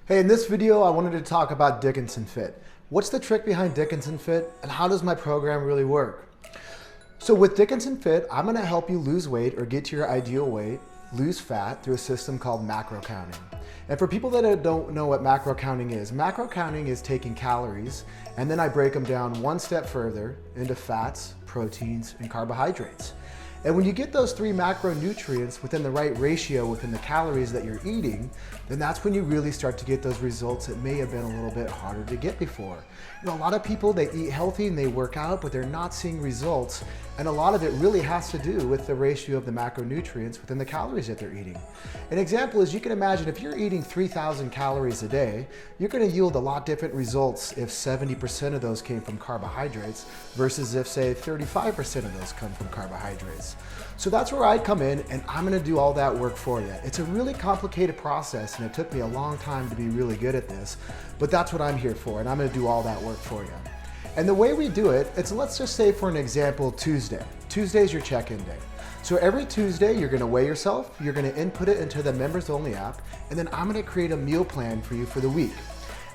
Hey, in this video, I wanted to talk about Dickinson Fit. What's the trick behind Dickinson Fit, and how does my program really work? So with Dickinson Fit, I'm gonna help you lose weight or get to your ideal weight, lose fat through a system called macro counting. And for people that don't know what macro counting is taking calories, and then I break them down one step further into fats, proteins, and carbohydrates. And when you get those three macronutrients within the right ratio within the calories that you're eating, then that's when you really start to get those results that may have been a little bit harder to get before. You know, a lot of people, they eat healthy and they work out, but they're not seeing results. And a lot of it really has to do with the ratio of the macronutrients within the calories that they're eating. An example is, you can imagine if you're eating 3,000 calories a day, you're gonna yield a lot different results if 70% of those came from carbohydrates versus if, say, 35% of those come from carbohydrates. So that's where I come in, and I'm gonna do all that work for you. It's a really complicated process, and it took me a long time to be really good at this, but that's what I'm here for, and I'm gonna do all that work for you. And the way we do it, it's, let's just say for an example, Tuesday. Tuesday is your check-in day. So every Tuesday, you're gonna weigh yourself, you're gonna input it into the members only app, and then I'm gonna create a meal plan for you for the week.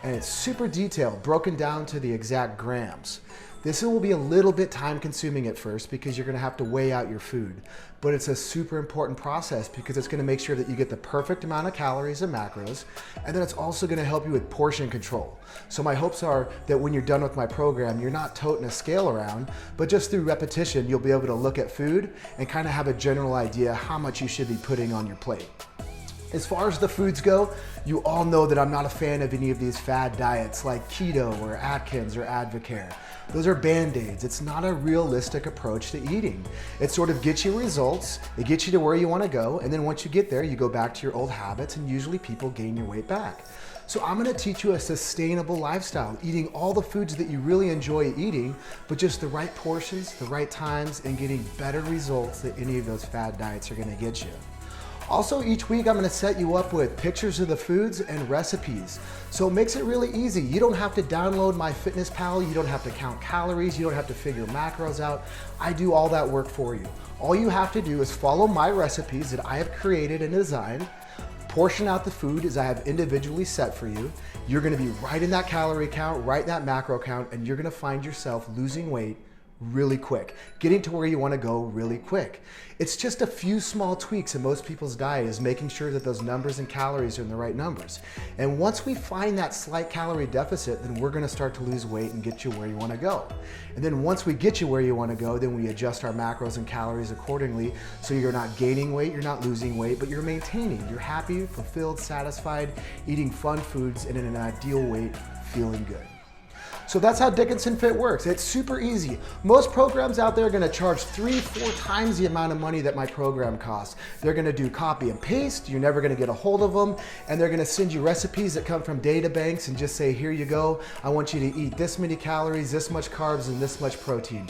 And it's super detailed, broken down to the exact grams. This will be a little bit time consuming at first because you're gonna have to weigh out your food, but it's a super important process because it's gonna make sure that you get the perfect amount of calories and macros, and then it's also gonna help you with portion control. So my hopes are that when you're done with my program, you're not toting a scale around, but just through repetition, you'll be able to look at food and kind of have a general idea how much you should be putting on your plate. As far as the foods go, you all know that I'm not a fan of any of these fad diets like keto or Atkins or Advocare. Those are band-aids. It's not a realistic approach to eating. It sort of gets you results, it gets you to where you want to go, and then once you get there, you go back to your old habits, and usually people gain your weight back. So I'm gonna teach you a sustainable lifestyle, eating all the foods that you really enjoy eating, but just the right portions, the right times, and getting better results than any of those fad diets are gonna get you. Also, each week I'm gonna set you up with pictures of the foods and recipes. So it makes it really easy. You don't have to download MyFitnessPal, you don't have to count calories, you don't have to figure macros out. I do all that work for you. All you have to do is follow my recipes that I have created and designed, portion out the food as I have individually set for you. You're gonna be right in that calorie count, right in that macro count, and you're gonna find yourself losing weight really quick, getting to where you want to go really quick. It's just a few small tweaks in most people's diet, is making sure that those numbers and calories are in the right numbers. And once we find that slight calorie deficit, then we're going to start to lose weight and get you where you want to go. And then once we get you where you want to go, then we adjust our macros and calories accordingly, so you're not gaining weight, you're not losing weight, but you're maintaining. You're happy, fulfilled, satisfied, eating fun foods, and in an ideal weight, feeling good. So that's how Dickinson Fit works. It's super easy. Most programs out there are gonna charge 3-4 times the amount of money that my program costs. They're gonna do copy and paste, you're never gonna get a hold of them, and they're gonna send you recipes that come from data banks and just say, here you go, I want you to eat this many calories, this much carbs, and this much protein.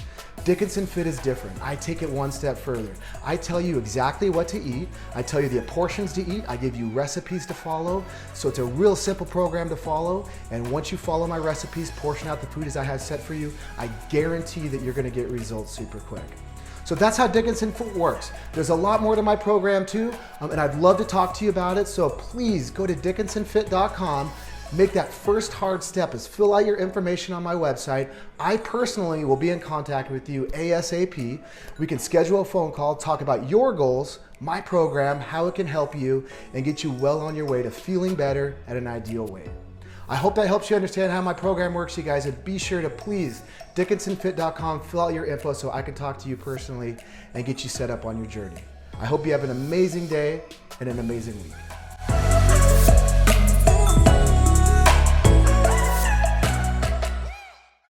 Dickinson Fit is different. I take it one step further. I tell you exactly what to eat. I tell you the portions to eat. I give you recipes to follow. So it's a real simple program to follow. And once you follow my recipes, portion out the food as I have set for you, I guarantee that you're gonna get results super quick. So that's how Dickinson Fit works. There's a lot more to my program too, and I'd love to talk to you about it. So please go to DickinsonFIT.com. Make that first hard step is fill out your information on my website. I personally will be in contact with you ASAP. We can schedule a phone call, talk about your goals, my program, how it can help you, and get you well on your way to feeling better at an ideal weight. I hope that helps you understand how my program works, you guys, and be sure to please, DickinsonFIT.com, fill out your info so I can talk to you personally and get you set up on your journey. I hope you have an amazing day and an amazing week.